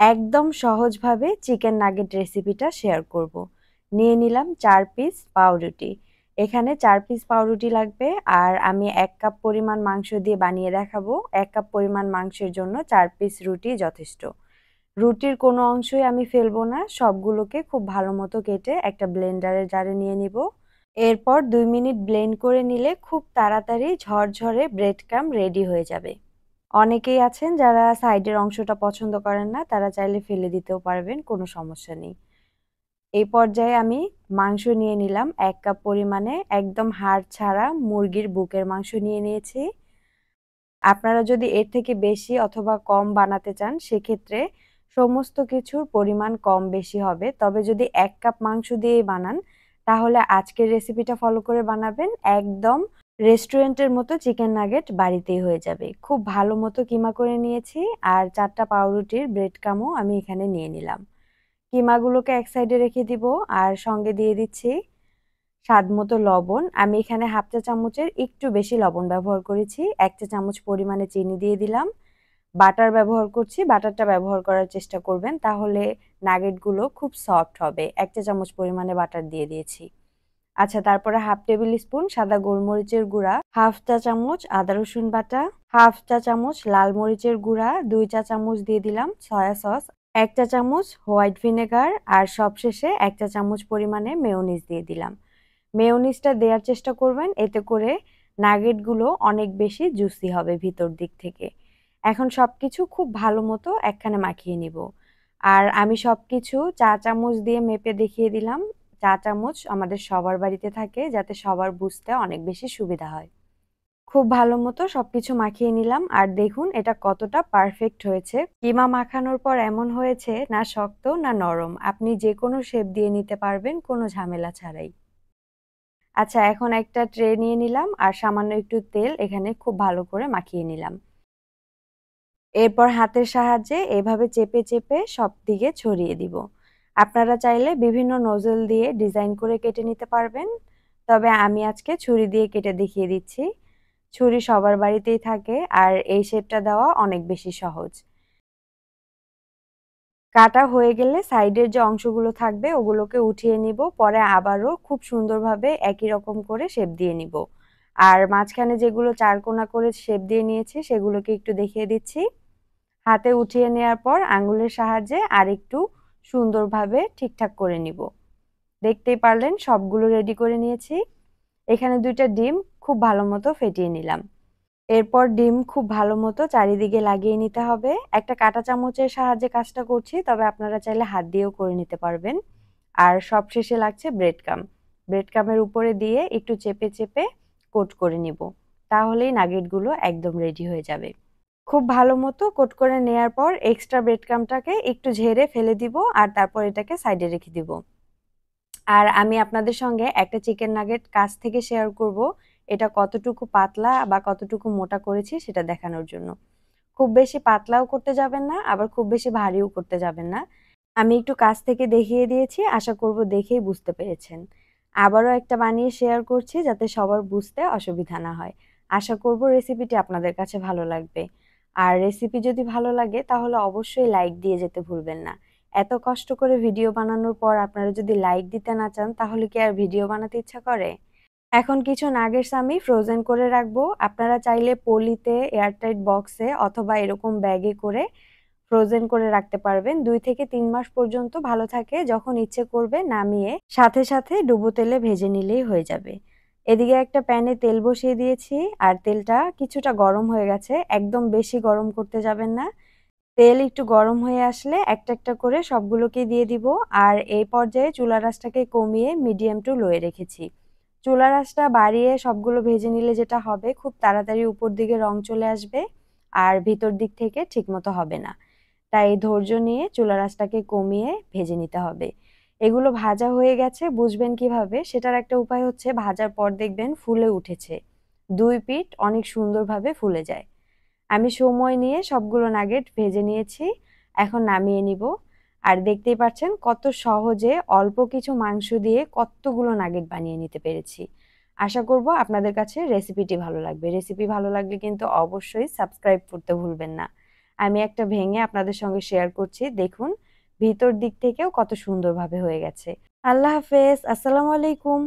একদম সহজভাবে chicken nugget রেসিপিটা শেয়ার করব। নিয়ে নিলাম ৪ পিস পাউরুটি। এখানে ৪ পিস পাউরুটি লাগবে আর আমি ১ কাপ পরিমাণ মাংস দিয়ে বানিয়ে দেখাবো। ১ কাপ পরিমাণ মাংসের জন্য ৪ পিস রুটি যথেষ্ট। রুটির কোনো অংশই আমি ফেলবো না, সবগুলোকে খুব ভালো মতো কেটে একটা ব্লেন্ডারের জারে নিয়ে নিব। এরপর ২ মিনিট ব্লেন্ড করে নিলে খুব তাড়াতাড়ি ঝরঝরে ব্রেড ক্রাম্ব রেডি হয়ে যাবে। অনেকেই আছেন যারা সাইডের অংশটা পছন্দ করেন না, তারা চাইলে ফেলে দিতেও পারবেন, কোনো সমস্যা নেই। এই পর্যায়ে আমি মাংস নিয়ে নিলাম ১ কাপ পরিমাণে, একদম হাড় ছাড়া মুরগির বুকের মাংস নিয়ে নিয়েছি। আপনারা যদি এর থেকে বেশি অথবা কম বানাতে চান সেক্ষেত্রে সমস্ত কিছুর পরিমাণ কম বেশি হবে। তবে যদি ১ কাপ মাংস দিয়েই বানান তাহলে আজকের রেসিপিটা ফলো করে বানাবেন, একদম রেস্টুরেন্টের মতো চিকেন নাগেট বাড়িতেই হয়ে যাবে। খুব ভালো মতো কিমা করে নিয়েছি আর ৪ টা পাউরুটির ব্রেড ক্রাম্বও আমি এখানে নিয়ে নিলাম। কিমাগুলোকে এক সাইডে রেখে দিব আর সঙ্গে দিয়ে দিচ্ছি স্বাদমতো লবণ। আমি এখানে হাফ চা চামচের একটু বেশি লবণ ব্যবহার করেছি। ১ চা চামচ পরিমাণে চিনি দিয়ে দিলাম। বাটার ব্যবহার করছি, বাটারটা ব্যবহার করার চেষ্টা করবেন, তাহলে নাগেটগুলো খুব সফট হবে। ১ চা চামচ পরিমাণে বাটার দিয়ে দিয়েছি। আচ্ছা, তারপরে হাফ টেবিল স্পুন সাদা গোলমরিচের গুঁড়া, হাফ চা চামচ আদা রসুন বাটা, হাফ চা চামচ লাল মরিচের গুঁড়া, ২ চা চামচ দিয়ে দিলাম সয়া সস, ১ চা চামচ হোয়াইট ভিনেগার আর সবশেষে ১ চা চামচ পরিমাণে মেয়োনিজ দিয়ে দিলাম। মেয়োনিজটা দেওয়ার চেষ্টা করবেন, এতে করে নাগেটগুলো অনেক বেশি জুসি হবে ভিতর দিক থেকে। এখন সবকিছু খুব ভালো মতো একখানে মাখিয়ে নিব। আর আমি সবকিছু চা চামচ দিয়ে মেপে দেখিয়ে দিলাম। চা চামচ আমাদের সবার বাড়িতে থাকে যাতে সবার বুঝতে অনেক বেশি সুবিধা হয়। খুব ভালো মতো সবকিছু মাখিয়ে নিলাম আর দেখুন এটা কতটা পারফেক্ট হয়েছে। কিমা মাখানোর পর এমন হয়েছে, না শক্ত না নরম, আপনি যে কোনো শেপ দিয়ে নিতে পারবেন কোনো ঝামেলা ছাড়াই। আচ্ছা, এখন একটা ট্রে নিয়ে নিলাম আর সামান্য একটু তেল এখানে খুব ভালো করে মাখিয়ে নিলাম। এরপর হাতের সাহায্যে এভাবে চেপে চেপে সব দিকে ছড়িয়ে দিব। আপনারা চাইলে বিভিন্ন নজল দিয়ে ডিজাইন করে কেটে নিতে পারবেন, তবে আমি আজকে ছুরি দিয়ে কেটে দেখিয়ে দিচ্ছি। ছুরি সবার বাড়িতেই থাকে আর এই শেপটা দেওয়া অনেক বেশি সহজ। কাটা হয়ে গেলে সাইডের যে অংশগুলো থাকবে ওগুলোকে উঠিয়ে নিব, পরে আবারও খুব সুন্দরভাবে একই রকম করে শেপ দিয়ে নিব। আর মাঝখানে যেগুলো চারকোনা করে শেপ দিয়ে নিয়েছি সেগুলোকে একটু দেখিয়ে দিচ্ছি। হাতে উঠিয়ে নেওয়ার পর আঙ্গুলের সাহায্যে আরেকটু সুন্দরভাবে ঠিকঠাক করে নিব। দেখতেই পারলেন সবগুলো রেডি করে নিয়েছি। এখানে ২টা ডিম খুব ভালো মতো ফেটিয়ে নিলাম। এরপর ডিম খুব ভালো মতো চারিদিকে লাগিয়ে নিতে হবে। একটা কাঁটা চামচের সাহায্যে কাজটা করছি, তবে আপনারা চাইলে হাত দিয়েও করে নিতে পারবেন। আর সবশেষে লাগছে ব্রেড ক্রাম্ব। ব্রেড ক্রাম্বের উপরে দিয়ে একটু চেপে চেপে কোট করে নিব। তাহলেই নাগেটগুলো একদম রেডি হয়ে যাবে। খুব ভালো মতো কোট করে নেয়ার পর এক্সট্রা ব্রেড ক্রাম্বটাকে একটু ঝেড়ে ফেলে দিব আর তারপর এটাকে সাইডে রেখে দিব। আর আমি আপনাদের সঙ্গে একটা চিকেন নাগেট কাছ থেকে শেয়ার করব, এটা কতটুকু পাতলা বা কতটুকু মোটা করেছি সেটা দেখানোর জন্য। খুব বেশি পাতলাও করতে যাবেন না, আবার খুব বেশি ভারীও করতে যাবেন না। আমি একটু কাছ থেকে দেখিয়ে দিয়েছি, আশা করব দেখেই বুঝতে পেরেছেন। আবারও একটা বানিয়ে শেয়ার করছি যাতে সবার বুঝতে অসুবিধা না হয়। আশা করব রেসিপিটি আপনাদের কাছে ভালো লাগবে। আর রেসিপি যদি ভালো লাগে তাহলে অবশ্যই লাইক দিয়ে যেতে ভুলবেন না। এত কষ্ট করে ভিডিও বানানোর পর আপনারা যদি লাইক দিতে না চান তাহলে কি আর ভিডিও বানাতে ইচ্ছা করে? এখন কিছু নাগেটস আমি ফ্রোজেন করে রাখবো। আপনারা চাইলে পলিতে, এয়ারটাইট বক্সে অথবা এরকম ব্যাগে করে ফ্রোজেন করে রাখতে পারবেন। ২ থেকে ৩ মাস পর্যন্ত ভালো থাকে। যখন ইচ্ছে করবে নামিয়ে সাথে সাথে ডুবো তেলে ভেজে নিলেই হয়ে যাবে। এদিকে একটা প্যানে তেল বসিয়ে দিয়েছি আর তেলটা কিছুটা গরম হয়ে গেছে। একদম বেশি গরম করতে যাবেন না। তেল একটু গরম হয়ে আসলে একটা একটা করে সবগুলোকেই দিয়ে দিব। আর এই পর্যায়ে চুলার আঁচটাকে কমিয়ে মিডিয়াম টু লোয়ে রেখেছি। চুলার আঁচটা বাড়িয়ে সবগুলো ভেজে নিলে যেটা হবে, খুব তাড়াতাড়ি উপর দিকে রং চলে আসবে আর ভিতর দিক থেকে ঠিকমতো হবে না। তাই ধৈর্য নিয়ে চুলার আঁচটাকে কমিয়ে ভেজে নিতে হবে। এগুলো ভাজা হয়ে গেছে বুঝবেন কিভাবে? সেটার একটা উপায় হচ্ছে ভাজার পর দেখবেন ফুলে উঠেছে। ২ পিঠ অনেক সুন্দরভাবে ফুলে যায়। আমি সময় নিয়ে সবগুলো নাগেট ভেজে নিয়েছি। এখন নামিয়ে নিব। আর দেখতেই পাচ্ছেন কত সহজে অল্প কিছু মাংস দিয়ে কতগুলো নাগেট বানিয়ে নিতে পেরেছি। আশা করব আপনাদের কাছে রেসিপিটি ভালো লাগবে। রেসিপি ভালো লাগলে কিন্তু অবশ্যই সাবস্ক্রাইব করতে ভুলবেন না। আমি একটা ভেঙে আপনাদের সঙ্গে শেয়ার করছি। দেখুন ভিতর দিক থেকেও কত সুন্দরভাবে হয়ে গেছে। আল্লাহ হাফেজ। আসসালামু আলাইকুম।